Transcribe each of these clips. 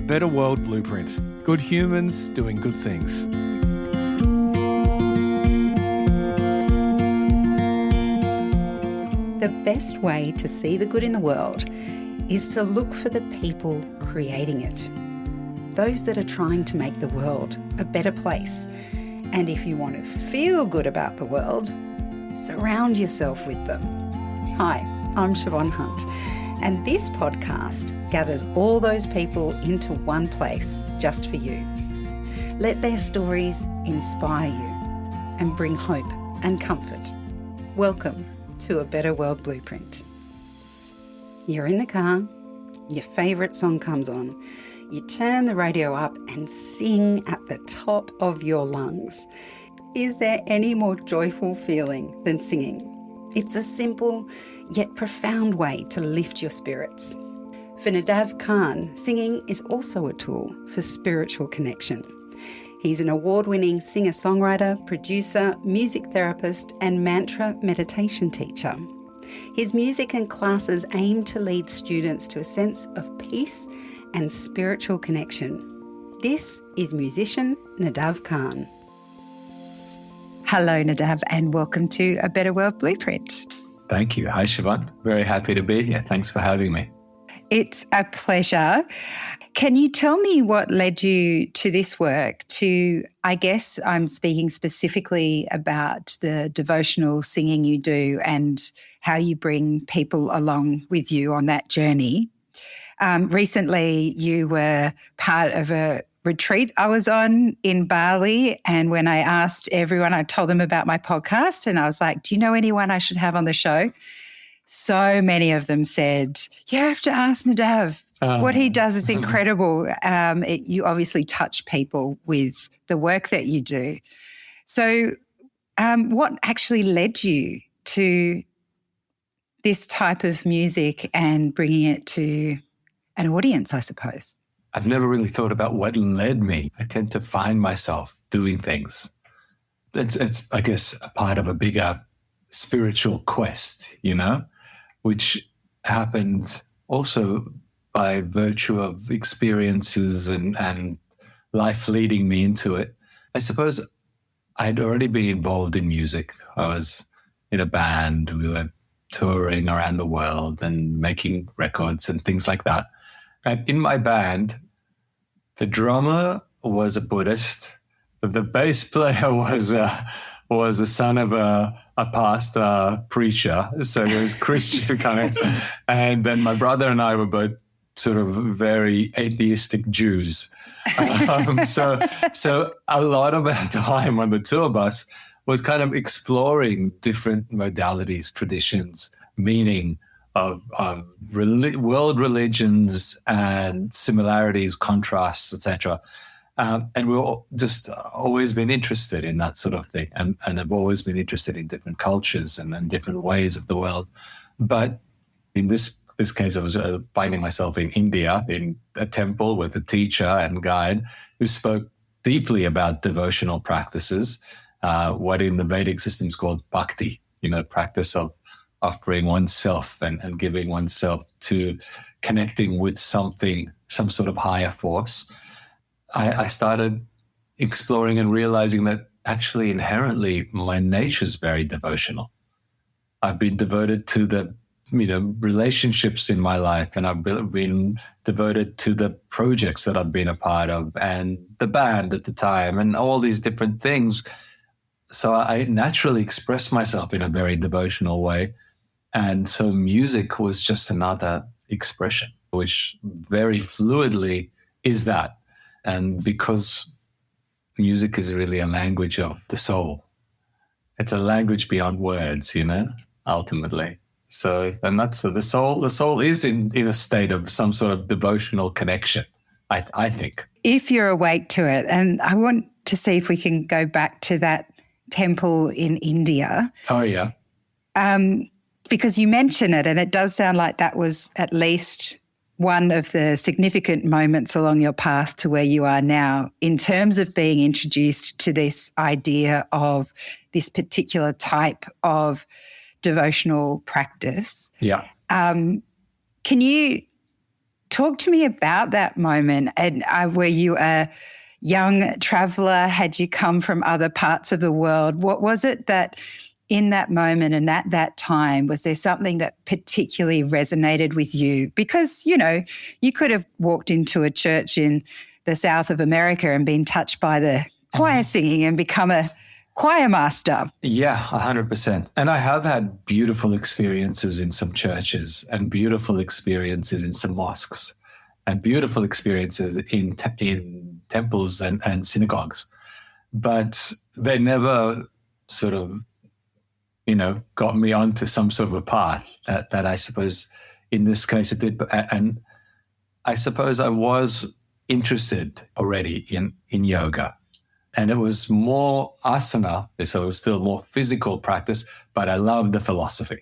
Better World Blueprint. Good humans doing good things. The best way to see the good in the world is to look for the people creating it. Those that are trying to make the world a better place. And if you want to feel good about the world, surround yourself with them. Hi, I'm Siobhan Hunt, and this podcast gathers all those people into one place just for you. Let their stories inspire you and bring hope and comfort. Welcome to A Better World Blueprint. You're in the car, your favourite song comes on, you turn the radio up and sing at the top of your lungs. Is there any more joyful feeling than singing? It's a simple yet profound way to lift your spirits. For Nadav Kahn, singing is also a tool for spiritual connection. He's an award-winning singer-songwriter, producer, music therapist, and mantra meditation teacher. His music and classes aim to lead students to a sense of peace and spiritual connection. This is musician Nadav Kahn. Hello, Nadav, and welcome to A Better World Blueprint. Thank you. Hi, Siobhan. Very happy to be here. Thanks for having me. It's a pleasure. Can you tell me what led you to this work? I guess I'm speaking specifically about the devotional singing you do and how you bring people along with you on that journey. Recently, you were part of a retreat I was on in Bali, and when I asked everyone, I told them about my podcast, and I was like, do you know anyone I should have on the show? So many of them said, you have to ask Nadav. What he does is incredible. You obviously touch people with the work that you do. So what actually led you to this type of music and bringing it to an audience, I suppose? I've never really thought about what led me. I tend to find myself doing things. It's I guess, a part of a bigger spiritual quest, which happened also by virtue of experiences and life leading me into it. I suppose I'd already been involved in music. I was in a band. We were touring around the world and making records and things like that. And in my band, the drummer was a Buddhist. The bass player was the son of a pastor preacher, so it was Christian kind of. And then my brother and I were both sort of very atheistic Jews. So a lot of our time on the tour bus was kind of exploring different modalities, traditions, meaning of world religions and similarities, contrasts, etc. And we've just always been interested in that sort of thing, and have always been interested in different cultures and different ways of the world. But in this case, I was finding myself in India, in a temple with a teacher and guide who spoke deeply about devotional practices, what in the Vedic system is called bhakti, practice of offering oneself and giving oneself to connecting with something, some sort of higher force. I started exploring and realizing that actually inherently my nature is very devotional. I've been devoted to the relationships in my life, and I've been devoted to the projects that I've been a part of and the band at the time and all these different things. So I naturally express myself in a very devotional way. And so music was just another expression, which very fluidly is that. And because music is really a language of the soul, it's a language beyond words, ultimately. So, and that's the soul is in a state of some sort of devotional connection, I think. If you're awake to it, and I want to see if we can go back to that temple in India. Oh, yeah. Because you mention it, and it does sound like that was at least one of the significant moments along your path to where you are now in terms of being introduced to this idea of this particular type of devotional practice. Yeah. Can you Talk to me about that moment. And were you a young traveller? Had you come from other parts of the world? What was it that in that moment and at that time, was there something that particularly resonated with you? Because, you know, you could have walked into a church in the south of America and been touched by the choir singing and become a choir master. Yeah, 100%. And I have had beautiful experiences in some churches and beautiful experiences in some mosques and beautiful experiences in temples and synagogues. But they never sort of, you know, got me onto some sort of a path that I suppose in this case it did. And I suppose I was interested already in yoga. And it was more asana, so it was still more physical practice, but I loved the philosophy.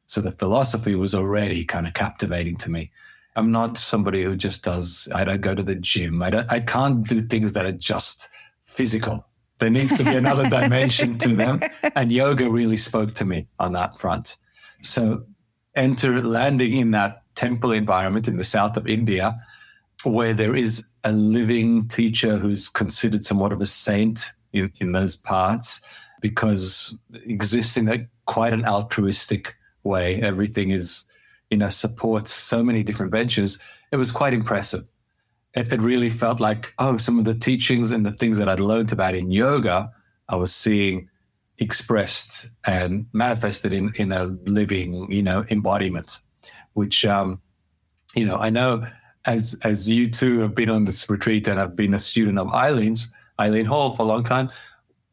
So the philosophy was already kind of captivating to me. I'm not somebody who just does, I don't go to the gym. I can't do things that are just physical. There needs to be another dimension to them. And yoga really spoke to me on that front. So landing in that temple environment in the south of India, where there is a living teacher who's considered somewhat of a saint in those parts, because it exists in quite an altruistic way. Everything is, you know, supports so many different ventures. It was quite impressive. It really felt like, some of the teachings and the things that I'd learned about in yoga, I was seeing expressed and manifested in a living, you know, embodiment, which, I know as you two have been on this retreat and I've been a student of Eileen Hall for a long time,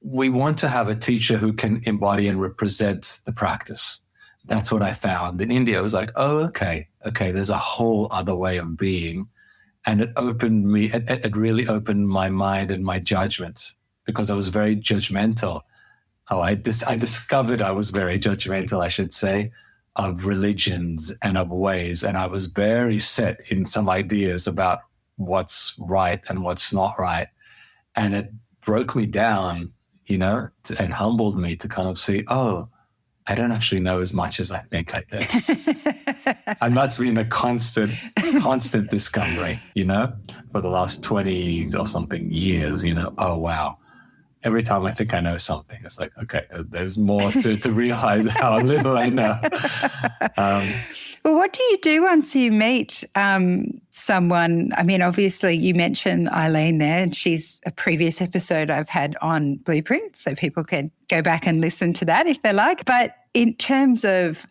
we want to have a teacher who can embody and represent the practice. That's what I found. In India, it was like, okay, there's a whole other way of being. And it really opened my mind and my judgment, because I was very judgmental. I discovered I was very judgmental, I should say, of religions and of ways. And I was very set in some ideas about what's right and what's not right. And it broke me down, you know, and humbled me to kind of see, I don't actually know as much as I think I do. And that's been a constant discovery, you know, for the last 20 or something years, you know. Oh, wow. Every time I think I know something, it's like, okay, there's more to realize how little I know. Well, what do you do once you meet someone? I mean, obviously you mentioned Eileen there, and she's a previous episode I've had on Blueprint, so people can go back and listen to that if they like. But in terms of,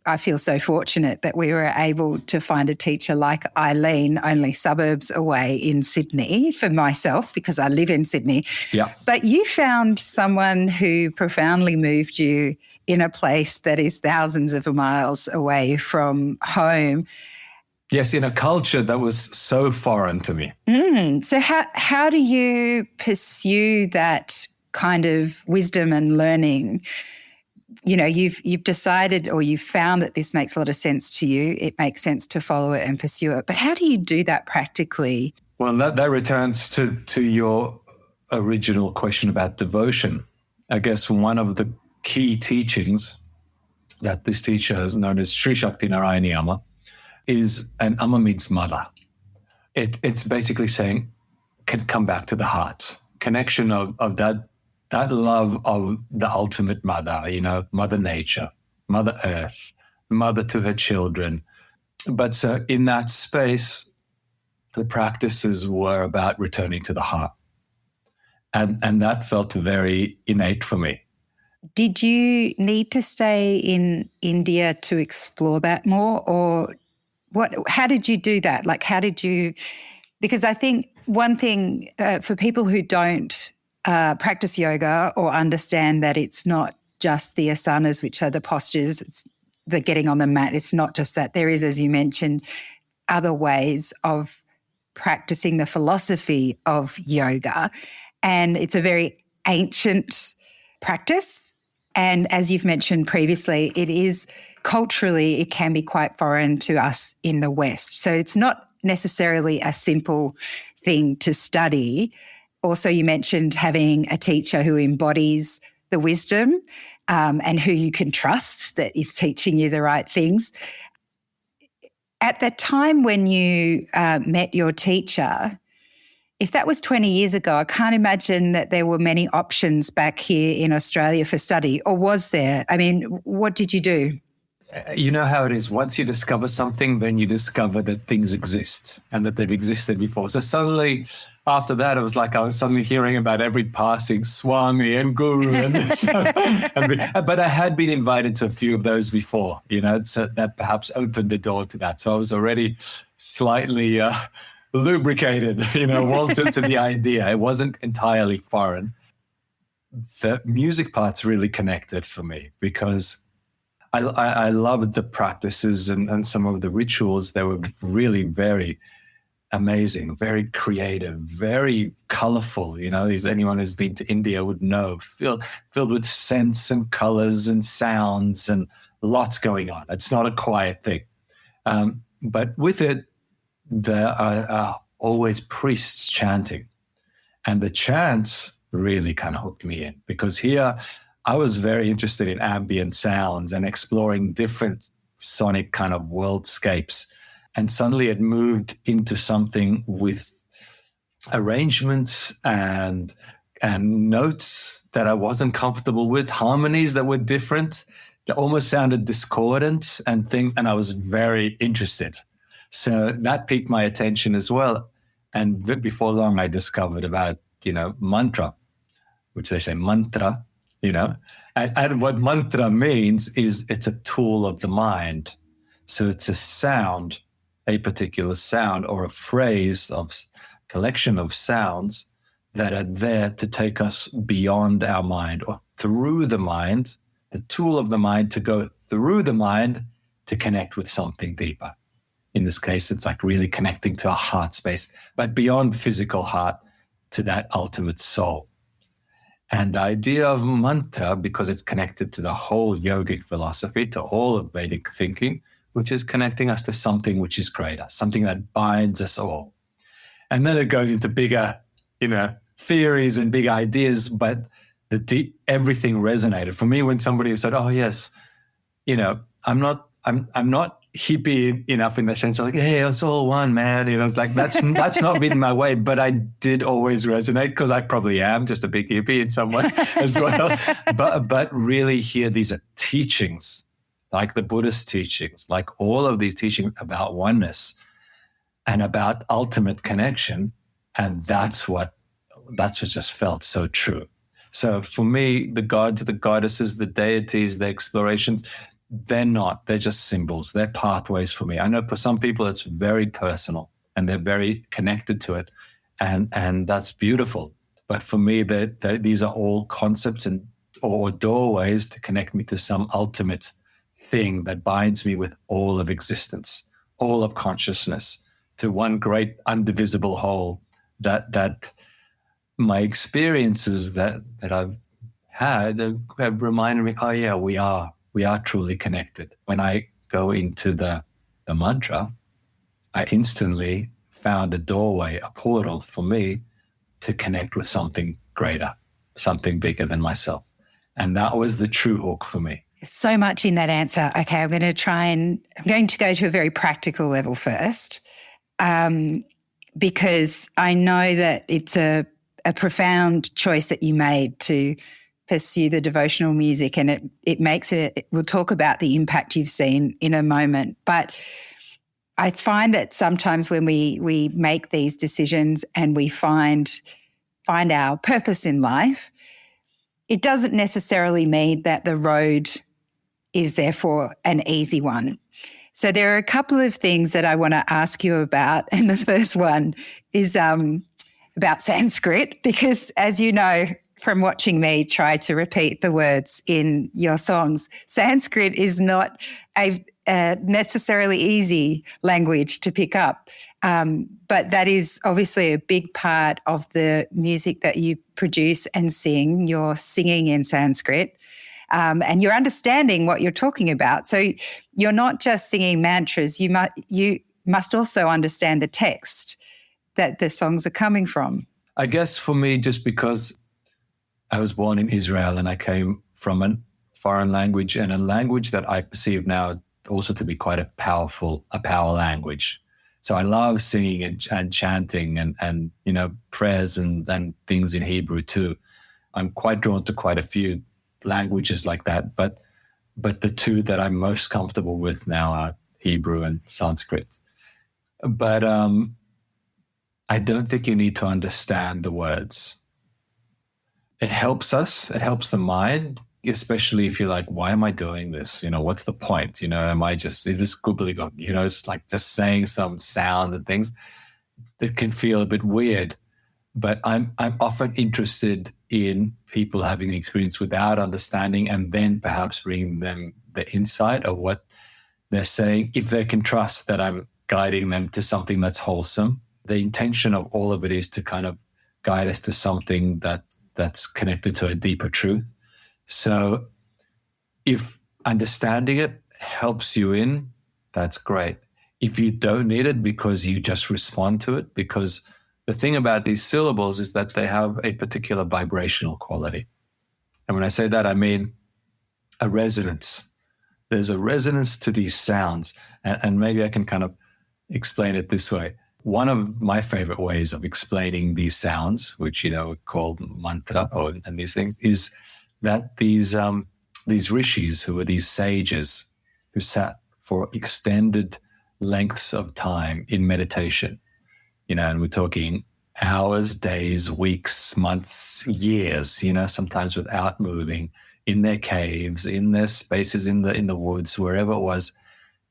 I feel so fortunate that we were able to find a teacher like Eileen only suburbs away in Sydney for myself, because I live in Sydney. Yeah. But you found someone who profoundly moved you in a place that is thousands of miles away from home. Yes, in a culture that was so foreign to me. So how do you pursue that kind of wisdom and learning? You know, you've decided, or you've found that this makes a lot of sense to you. It makes sense to follow it and pursue it. But how do you do that practically? Well, that returns to your original question about devotion. I guess one of the key teachings that this teacher, known as Sri Shakti Narayani Amma, is, and Amma means mother. It's basically saying, can come back to the heart, connection of that love of the ultimate mother, you know, Mother Nature, Mother Earth, mother to her children. But in that space, the practices were about returning to the heart. And that felt very innate for me. Did you need to stay in India to explore that more, or how did you do that? Like, because I think one thing for people who don't practice yoga or understand that it's not just the asanas, which are the postures, it's the getting on the mat. It's not just that. There is, as you mentioned, other ways of practicing the philosophy of yoga. And it's a very ancient practice. And as you've mentioned previously, it is culturally, it can be quite foreign to us in the West. So it's not necessarily a simple thing to study. Also, you mentioned having a teacher who embodies the wisdom and who you can trust that is teaching you the right things. At the time when you met your teacher, if that was 20 years ago, I can't imagine that there were many options back here in Australia for study, or was there? I mean, what did you do? You know how it is. Once you discover something, then you discover that things exist and that they've existed before. So suddenly, after that, it was like I was suddenly hearing about every passing Swami and Guru. But I had been invited to a few of those before, so that perhaps opened the door to that. So I was already slightly lubricated, wanted to the idea. It wasn't entirely foreign. The music part's really connected for me because I loved the practices and some of the rituals. They were really very amazing, very creative, very colorful. Anyone who's been to India would know, filled with scents and colors and sounds and lots going on. It's not a quiet thing. But with it, there are always priests chanting. And the chants really kind of hooked me in because here I was very interested in ambient sounds and exploring different sonic kind of worldscapes. And suddenly it moved into something with arrangements and notes that I wasn't comfortable with, harmonies that were different, that almost sounded discordant and things. And I was very interested. So that piqued my attention as well. And before long, I discovered about, mantra, which they say mantra, and what mantra means is it's a tool of the mind. So it's a sound, a particular sound or a phrase of collection of sounds that are there to take us beyond our mind or through the mind, the tool of the mind to go through the mind to connect with something deeper. In this case, it's like really connecting to a heart space, but beyond physical heart to that ultimate soul. And the idea of mantra, because it's connected to the whole yogic philosophy, to all of Vedic thinking, which is connecting us to something which is greater, something that binds us all. And then it goes into bigger, theories and big ideas, but everything resonated. For me, when somebody said, oh, yes, I'm not hippie enough in the sense of like, hey, it's all one, man. It's like, that's not been my way, but I did always resonate because I probably am just a big hippie in some way as well. But really here, these are teachings, like the Buddhist teachings, like all of these teachings about oneness and about ultimate connection. And that's what just felt so true. So for me, the gods, the goddesses, the deities, the explorations, they're just symbols. They're pathways for me. I know for some people it's very personal and they're very connected to it. And that's beautiful. But for me, these are all concepts or doorways to connect me to some ultimate thing that binds me with all of existence, all of consciousness, to one great undivisible whole that my experiences that I've had have reminded me, oh yeah, we are truly connected. When I go into the mantra, I instantly found a doorway, a portal for me to connect with something greater, something bigger than myself. And that was the true hook for me. So much in that answer. Okay, I'm going to go to a very practical level first, because I know that it's a profound choice that you made to pursue the devotional music, and it makes it, we'll talk about the impact you've seen in a moment. But I find that sometimes when we make these decisions and we find our purpose in life, it doesn't necessarily mean that the road is therefore an easy one. So there are a couple of things that I want to ask you about. And the first one is about Sanskrit, because as you know, from watching me try to repeat the words in your songs, Sanskrit is not a necessarily easy language to pick up. But that is obviously a big part of the music that you produce and sing. You're singing in Sanskrit, and you're understanding what you're talking about. So you're not just singing mantras. You must also understand the text that the songs are coming from. I guess for me, just because I was born in Israel and I came from a foreign language and a language that I perceive now also to be quite a power language. So I love singing and chanting and prayers and things in Hebrew too. I'm quite drawn to quite a few languages like that, but the two that I'm most comfortable with now are Hebrew and Sanskrit. But I don't think you need to understand the words. It helps us. It helps the mind, especially if you're like, why am I doing this? What's the point? Is this gobbledygook? It's like just saying some sounds and things that can feel a bit weird. But I'm often interested in people having the experience without understanding, and then perhaps bringing them the insight of what they're saying, if they can trust that I'm guiding them to something that's wholesome. The intention of all of it is to kind of guide us to something that's connected to a deeper truth. So if understanding it helps you in, that's great. If you don't need it because you just respond to it, because the thing about these syllables is that they have a particular vibrational quality. And when I say that, I mean a resonance. There's a resonance to these sounds. And maybe I can kind of explain it this way. One of my favorite ways of explaining these sounds, which, are called mantra and these things, is that these rishis, who are these sages who sat for extended lengths of time in meditation, and we're talking hours, days, weeks, months, years, sometimes without moving, in their caves, in their spaces, in the woods, wherever it was,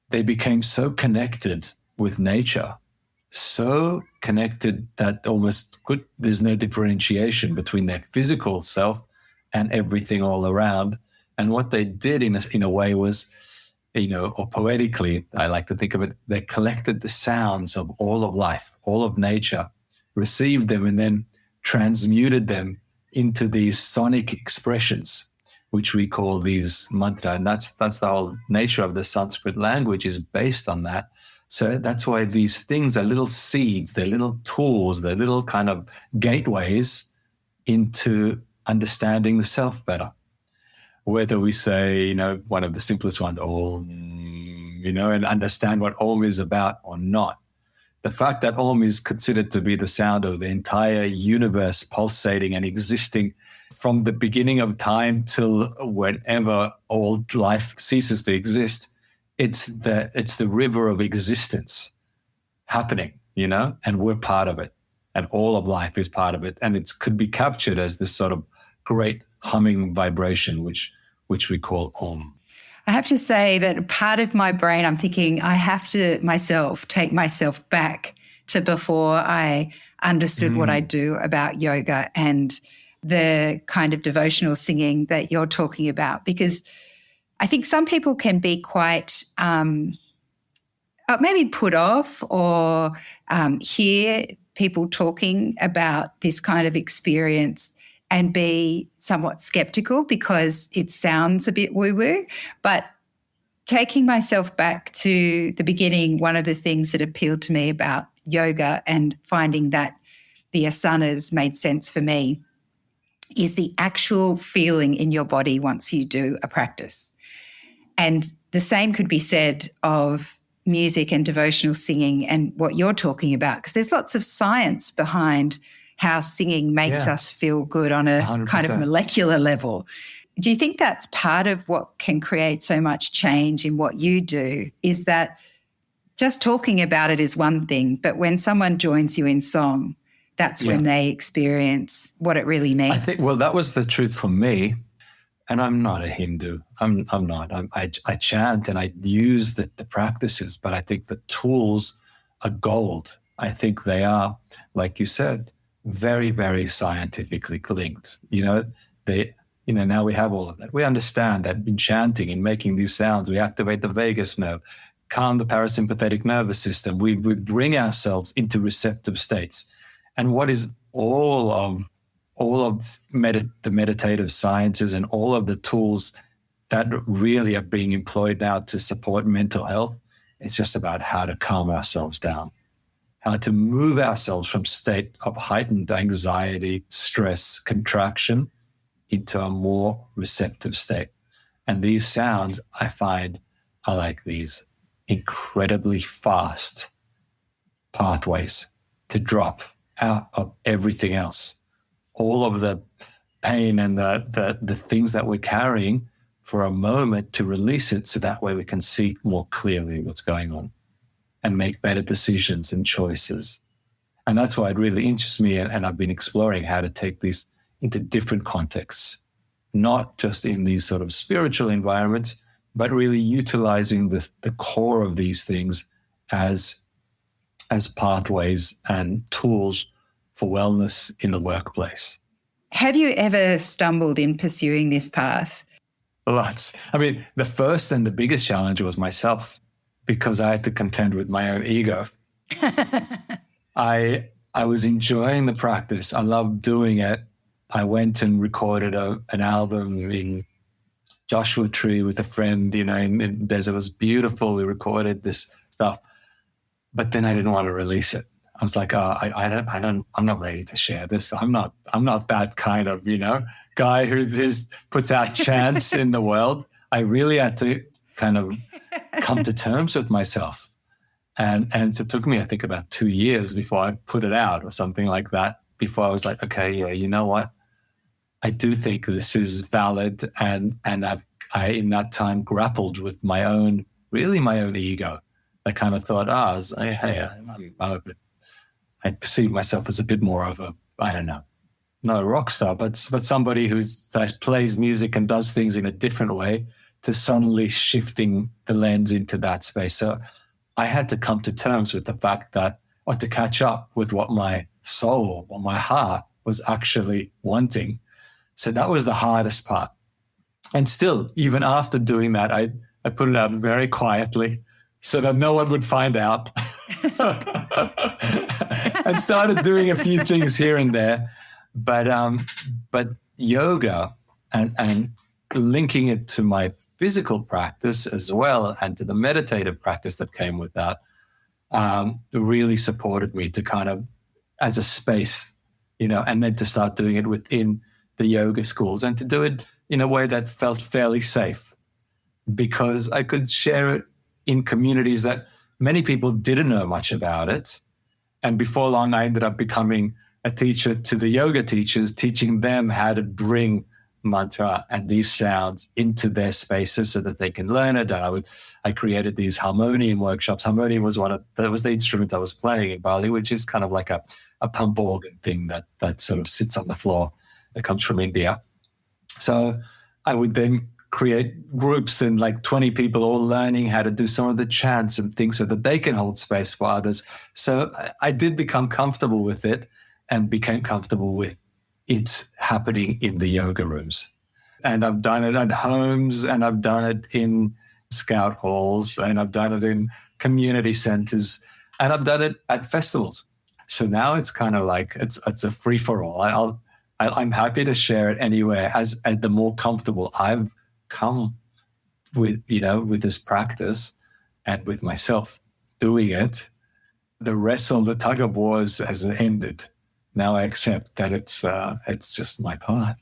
they became so connected with nature, so connected that there's no differentiation between their physical self and everything all around. And what they did in a way was, or poetically, I like to think of it, they collected the sounds of all of life, all of nature, received them, and then transmuted them into these sonic expressions, which we call these mantra. And that's the whole nature of the Sanskrit language, is based on that. So that's why these things are little seeds, they're little tools, they're little kind of gateways into understanding the self better. Whether we say, one of the simplest ones, Om, and understand what Om is about or not. The fact that Om is considered to be the sound of the entire universe pulsating and existing from the beginning of time till whenever all life ceases to exist, it's the river of existence happening, and we're part of it. And all of life is part of it. And it could be captured as this sort of great humming vibration, which we call Om. I have to say that part of my brain, I'm thinking I have to take myself back to before I understood what I do about yoga and the kind of devotional singing that you're talking about, because I think some people can be quite maybe put off or hear people talking about this kind of experience and be somewhat skeptical because it sounds a bit woo-woo. But taking myself back to the beginning, one of the things that appealed to me about yoga and finding that the asanas made sense for me is the actual feeling in your body once you do a practice. And the same could be said of music and devotional singing and what you're talking about, because there's lots of science behind how singing makes us feel good on a 100%. Kind of molecular level. Do you think that's part of what can create so much change in what you do, is that just talking about it is one thing, but when someone joins you in song, that's when they experience what it really means? I think, well, that was the truth for me. And I'm not a Hindu. I'm not. I chant and I use the practices, but I think the tools are gold. I think they are, like you said, very, very scientifically linked. Now we have all of that. We understand that in chanting, in making these sounds, we activate the vagus nerve, calm the parasympathetic nervous system. We bring ourselves into receptive states. And what is all of the meditative sciences and all of the tools that really are being employed now to support mental health, it's just about how to calm ourselves down, how to move ourselves from state of heightened anxiety, stress, contraction into a more receptive state. And these sounds, I find, are like these incredibly fast pathways to drop out of everything else. All of the pain and the things that we're carrying for a moment, to release it so that way we can see more clearly what's going on and make better decisions and choices. And that's why it really interests me. And I've been exploring how to take these into different contexts, not just in these sort of spiritual environments, but really utilizing the core of these things as pathways and tools for wellness in the workplace. Have you ever stumbled in pursuing this path? Lots. I mean, the first and the biggest challenge was myself, because I had to contend with my own ego. I was enjoying the practice. I loved doing it. I went and recorded an album in Joshua Tree with a friend, in the desert. It was beautiful. We recorded this stuff, but then I didn't want to release it. I was like, I'm not ready to share this. I'm not that kind of, guy who just puts out chants in the world. I really had to kind of come to terms with myself. And so it took me, I think, about 2 years before I put it out or something like that, before I was like, okay, yeah, you know what? I do think this is valid. And I in that time grappled with my own ego. I kind of thought, I perceive myself as a bit more of not a rock star, but somebody that plays music and does things in a different way, to suddenly shifting the lens into that space. So I had to come to terms with the fact that, or to catch up with what my soul or my heart was actually wanting. So that was the hardest part. And still, even after doing that, I put it out very quietly so that no one would find out. And started doing a few things here and there. But yoga and linking it to my physical practice as well, and to the meditative practice that came with that, really supported me to kind of, as a space, and then to start doing it within the yoga schools, and to do it in a way that felt fairly safe, because I could share it in communities that many people didn't know much about it. And before long, I ended up becoming a teacher to the yoga teachers, teaching them how to bring mantra and these sounds into their spaces so that they can learn it. And I created these harmonium workshops. Harmonium was the instrument I was playing in Bali, which is kind of like a pump organ thing that sort of sits on the floor, that comes from India. So I would then create groups and like 20 people all learning how to do some of the chants and things so that they can hold space for others. So I did become comfortable with it, and became comfortable with it happening in the yoga rooms. And I've done it at homes, and I've done it in scout halls, and I've done it in community centers, and I've done it at festivals. So now it's kind of like, it's a free for all. I'm happy to share it anywhere as the more comfortable I've come with, with this practice and with myself doing it. The wrestle, the tug of wars has ended. Now I accept that it's just my path,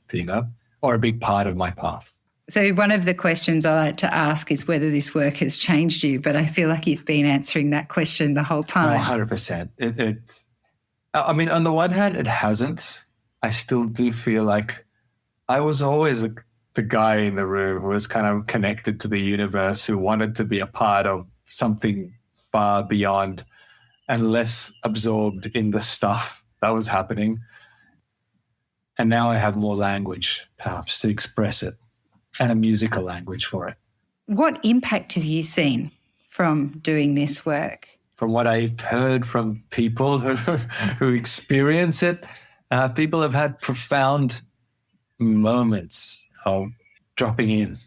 or a big part of my path. So one of the questions I like to ask is whether this work has changed you, but I feel like you've been answering that question the whole time. 100%. I mean, on the one hand, it hasn't. I still do feel like I was always the guy in the room who was kind of connected to the universe, who wanted to be a part of something far beyond and less absorbed in the stuff that was happening. And now I have more language, perhaps, to express it, and a musical language for it. What impact have you seen from doing this work? From what I've heard from people who experience it, people have had profound moments of dropping in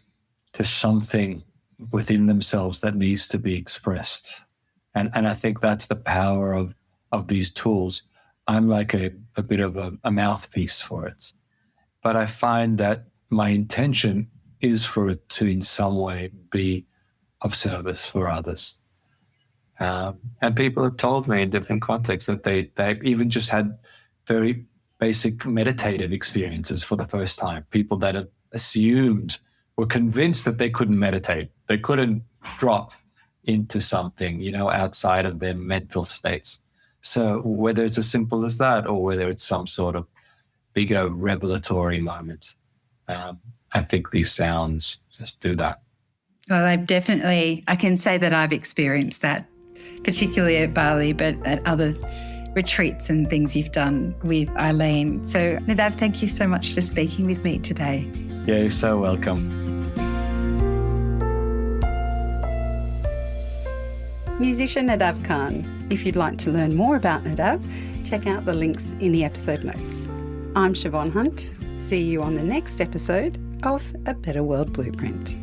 to something within themselves that needs to be expressed. And I think that's the power of these tools. I'm like a bit of a mouthpiece for it. But I find that my intention is for it to in some way be of service for others. And people have told me in different contexts that they even just had very basic meditative experiences for the first time. People that have were convinced that they couldn't meditate. They couldn't dropped into something, outside of their mental states. So whether it's as simple as that or whether it's some sort of bigger revelatory moment, I think these sounds just do that. Well, I can say that I've experienced that, particularly at Bali, but at other retreats and things you've done with Eileen. So Nadav, thank you so much for speaking with me today. Yeah, you're so welcome. Musician Nadav Kahn. If you'd like to learn more about Nadav, check out the links in the episode notes. I'm Siobhan Hunt. See you on the next episode of A Better World Blueprint.